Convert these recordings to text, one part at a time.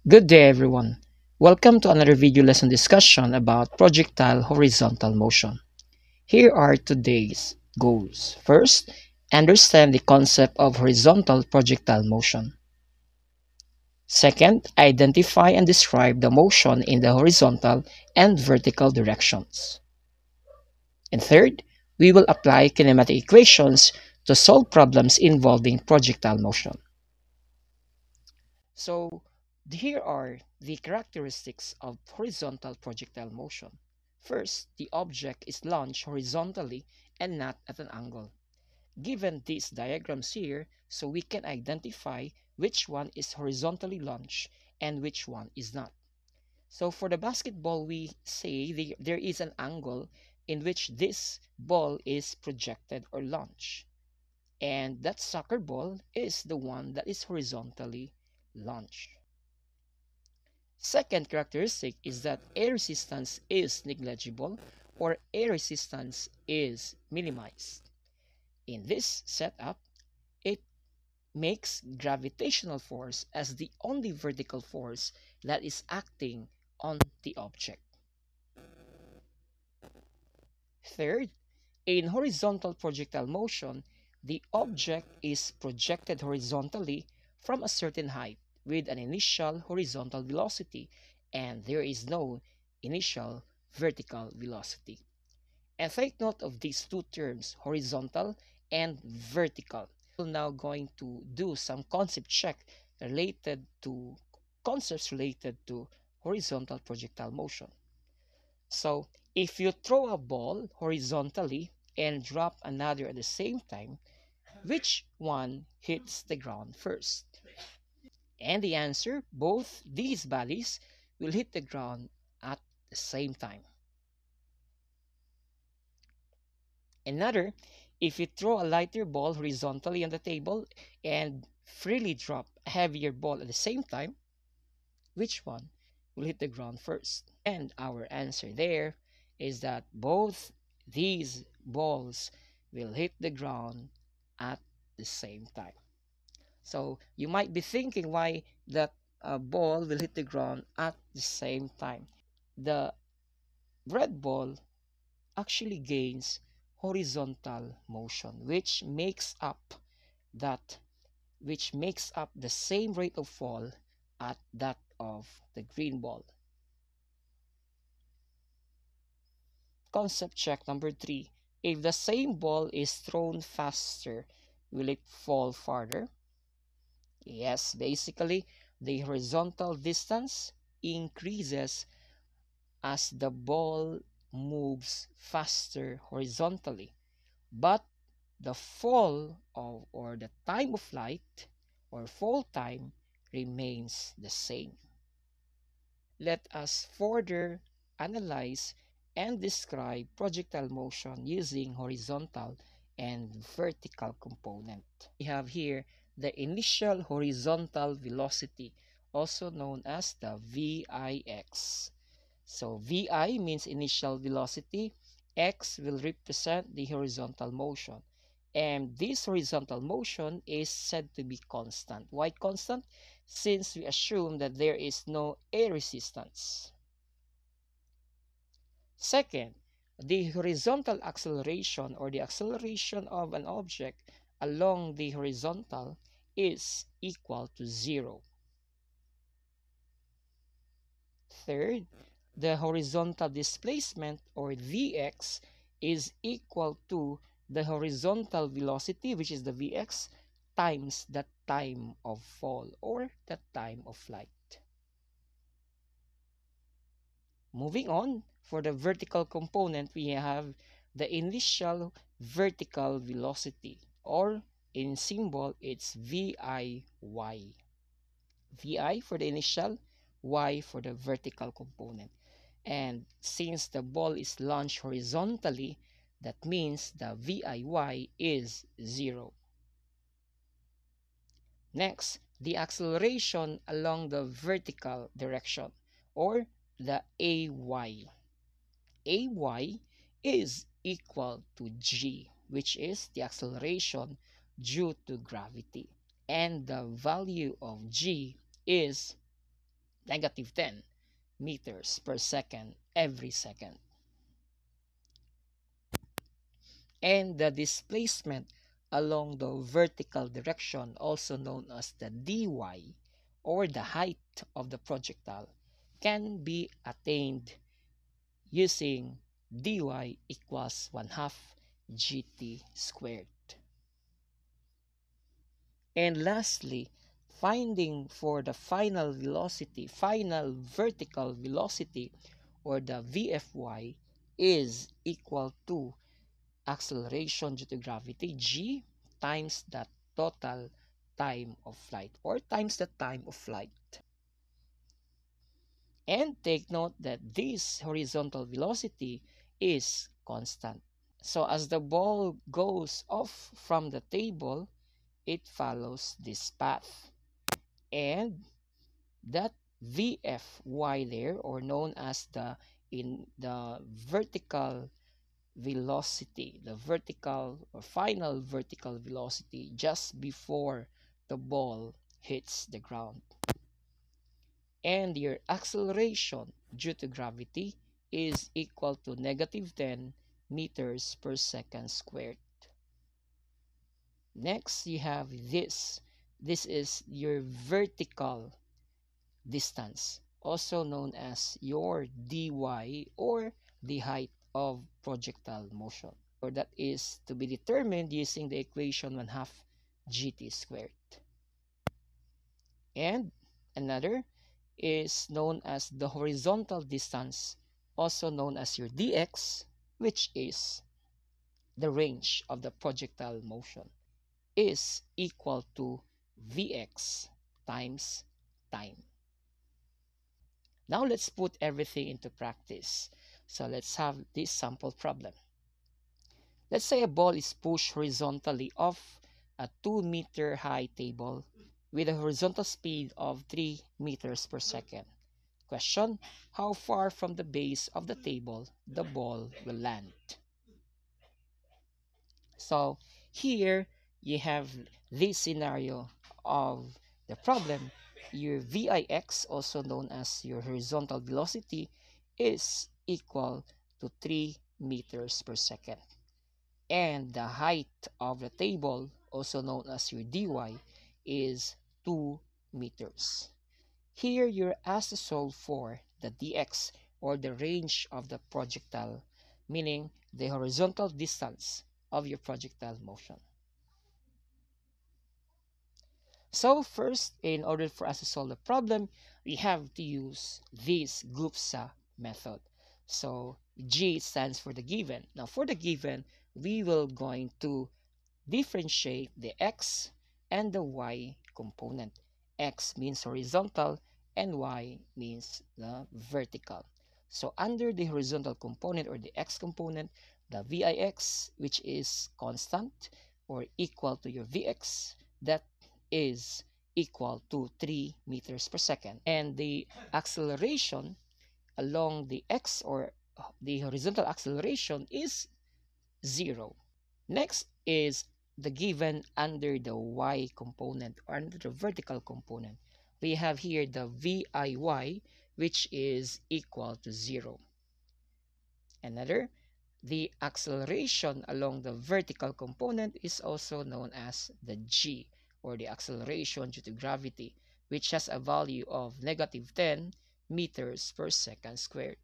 Good day everyone. Welcome to another video lesson discussion about projectile horizontal motion. Here are today's goals. First, understand the concept of horizontal projectile motion. Second, identify and describe the motion in the horizontal and vertical directions. And third, we will apply kinematic equations to solve problems involving projectile motion. So here are the characteristics of horizontal projectile motion. First, the object is launched horizontally and not at an angle. Given these diagrams here, so we can identify which one is horizontally launched and which one is not. So for the basketball, we say there is an angle in which this ball is projected or launched. And that soccer ball is the one that is horizontally launched. Second characteristic is that air resistance is negligible or air resistance is minimized. In this setup, it makes gravitational force as the only vertical force that is acting on the object. Third, in horizontal projectile motion, the object is projected horizontally from a certain height with an initial horizontal velocity, and there is no initial vertical velocity. And take note of these two terms, horizontal and vertical. We're now going to do some concept check related to concepts related to horizontal projectile motion. So if you throw a ball horizontally and drop another at the same time, which one hits the ground first? And the answer, both these bodies will hit the ground at the same time. Another, if you throw a lighter ball horizontally on the table and freely drop a heavier ball at the same time, which one will hit the ground first? And our answer there is that both these balls will hit the ground at the same time. So you might be thinking why that ball will hit the ground at the same time. The red ball actually gains horizontal motion, that which makes up the same rate of fall at that of the green ball. Concept check number 3. If the same ball is thrown faster, will it fall farther? Yes, basically, the horizontal distance increases as the ball moves faster horizontally, but the fall of or the time of flight or fall time remains the same. Let us further analyze and describe projectile motion using horizontal and vertical component. We have here the initial horizontal velocity, also known as the VIX. So VI means initial velocity, X will represent the horizontal motion. And this horizontal motion is said to be constant. Why constant? Since we assume that there is no air resistance. Second, the horizontal acceleration or the acceleration of an object along the horizontal is equal to 0. Third, the horizontal displacement or Vx is equal to the horizontal velocity, which is the Vx, times the time of fall or the time of flight. Moving on, for the vertical component, we have the initial vertical velocity, or in symbol, it's VIY. VI for the initial, Y for the vertical component. And since the ball is launched horizontally, that means the VIY is 0. Next, the acceleration along the vertical direction, or the AY. AY is equal to G, which is the acceleration due to gravity. And the value of G is negative 10 meters per second every second. And the displacement along the vertical direction, also known as the dy, or the height of the projectile, can be attained using dy equals 1 half gt squared. And lastly, finding for the final velocity, final vertical velocity, or the VFY, is equal to acceleration due to gravity, g, times the total time of flight, or times the time of flight. And take note that this horizontal velocity is constant. So as the ball goes off from the table, it follows this path. And that VFY there, or known as the vertical velocity, the vertical or final vertical velocity just before the ball hits the ground. And your acceleration due to gravity is equal to negative 10 meters per second squared. Next, you have this. This is your vertical distance, also known as your dy, or the height of projectile motion, or that is to be determined using the equation 1 half gt squared. And another is known as the horizontal distance, also known as your dx, which is the range of the projectile motion, is equal to vx times time. Now let's put everything into practice. So let's have this sample problem. Let's say a ball is pushed horizontally off a 2-meter high table with a horizontal speed of 3 meters per second. Question: how far from the base of the table the ball will land? So here you have this scenario of the problem. Your VIX, also known as your horizontal velocity, is equal to 3 meters per second. And the height of the table, also known as your dy, is 2 meters. Here you're asked to solve for the dx, or the range of the projectile, meaning the horizontal distance of your projectile motion. So first, in order for us to solve the problem, we have to use this GUPSA method. So G stands for the given. Now for the given, we will going to differentiate the x and the y component. X means horizontal and y means the vertical. So under the horizontal component, or the x component, the VIX, which is constant or equal to your Vx, that is equal to 3 meters per second. And the acceleration along the x, or the horizontal acceleration, is 0. Next is the given under the y component, or under the vertical component. We have here the VIY, which is equal to 0. Another, the acceleration along the vertical component is also known as the g, or the acceleration due to gravity, which has a value of negative 10 meters per second squared.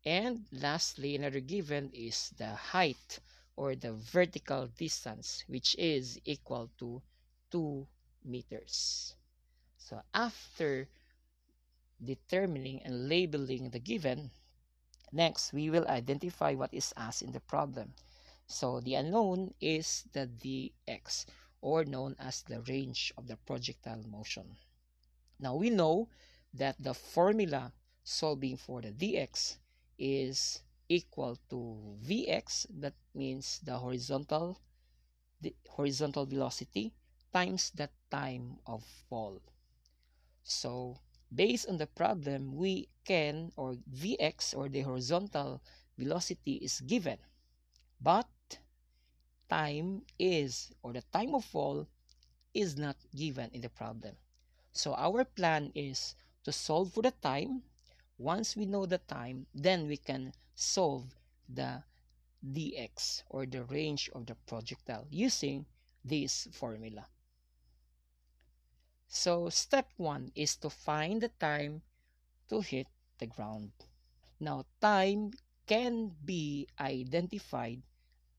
And lastly, another given is the height, or the vertical distance, which is equal to 2 meters. So after determining and labeling the given, next we will identify what is asked in the problem. So the unknown is the dx, or known as the range of the projectile motion. Now we know that the formula solving for the dx is equal to vx, that means the horizontal velocity, times the time of fall. So based on the problem, we can, or vx, or the horizontal velocity, is given, but time is, or the time of fall, is not given in the problem. So our plan is to solve for the time. Once we know the time, then we can solve the dx, or the range of the projectile, using this formula. So step 1 is to find the time to hit the ground. Now, time can be identified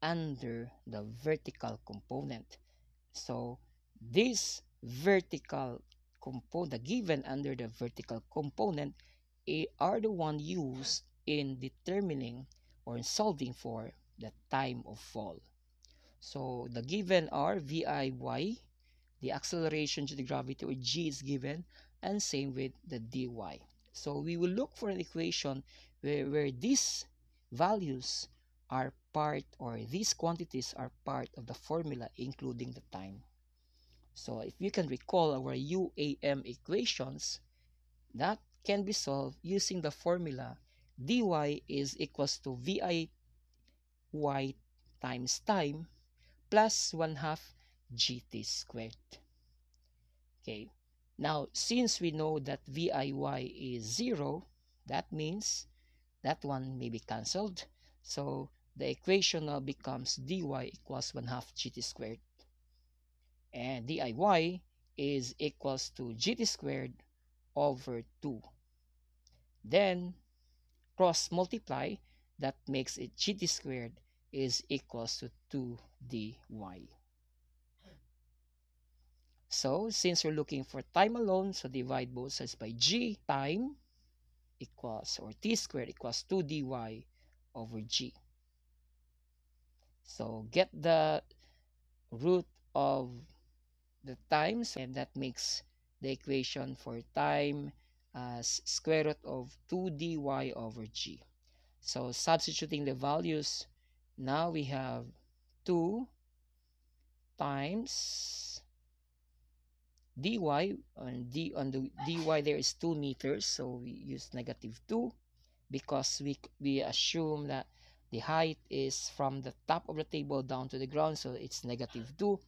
under the vertical component. So this vertical component, given under the vertical component, are the one used in determining or in solving for the time of fall. So the given are VIY, the acceleration due to gravity, or G, is given, and same with the dy. So we will look for an equation where these values are part, or these quantities are part of the formula, including the time. So if you can recall our UAM equations, that can be solved using the formula dy is equals to VIY times time plus 1/2 GT squared. Okay, now since we know that VIY is 0, that means that one may be cancelled. So the equation now becomes dy equals 1/2 GT squared. And diy is equals to GT squared over 2. Then cross multiply, that makes it GT squared is equals to 2 dy. So since we're looking for time alone, so divide both sides by g. Time equals, or t squared equals 2 dy over g. So get the root of the times, and that makes the equation for time as square root of 2 dy over g. So substituting the values, now we have 2 times dy, on the dy there is 2 meters, so we use -2 because we assume that the height is from the top of the table down to the ground, so it's -2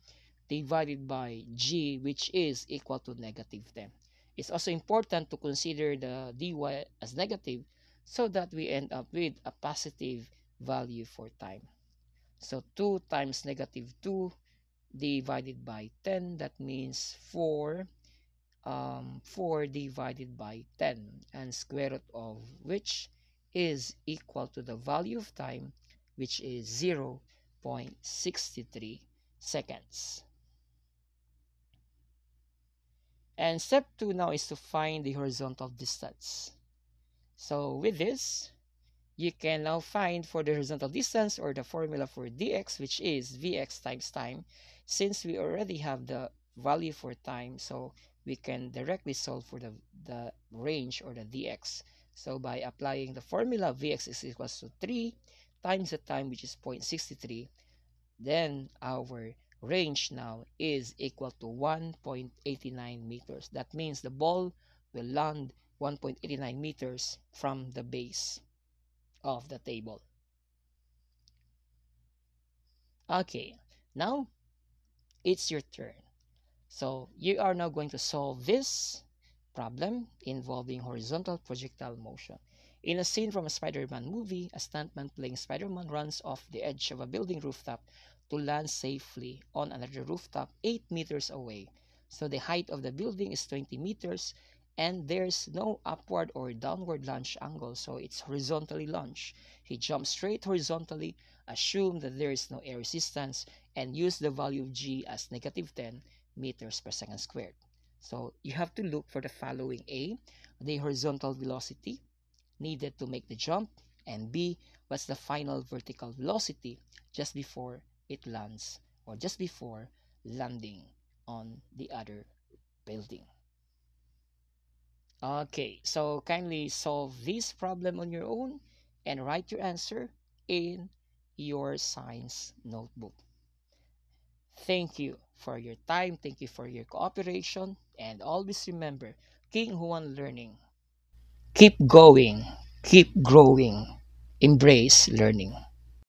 divided by g, which is equal to -10. It's also important to consider the dy as negative, so that we end up with a positive value for time. So 2 times -2 divided by 10, that means 4 divided by 10, and square root of which is equal to the value of time, which is 0.63 seconds. And step 2 now is to find the horizontal distance. So with this, you can now find for the horizontal distance, or the formula for dx, which is Vx times time. Since we already have the value for time, so we can directly solve for the range, or the dx. So by applying the formula, Vx is equals to 3 times the time, which is 0.63, then our range now is equal to 1.89 meters. That means the ball will land 1.89 meters from the base of the table. Okay, now it's your turn. So you are now going to solve this problem involving horizontal projectile motion. In a scene from a Spider-Man movie, a stuntman playing Spider-Man runs off the edge of a building rooftop to land safely on another rooftop 8 meters away. So the height of the building is 20 meters, and there's no upward or downward launch angle, so it's horizontally launched. He jumps straight horizontally, assume that there is no air resistance, and use the value of g as -10 meters per second squared. So you have to look for the following: A, the horizontal velocity needed to make the jump, and B, what's the final vertical velocity just before it lands, or just before landing on the other building. Okay, so kindly solve this problem on your own and write your answer in your science notebook. Thank you for your time, thank you for your cooperation, and always remember, King Juan Learning. Keep going, keep growing, embrace learning.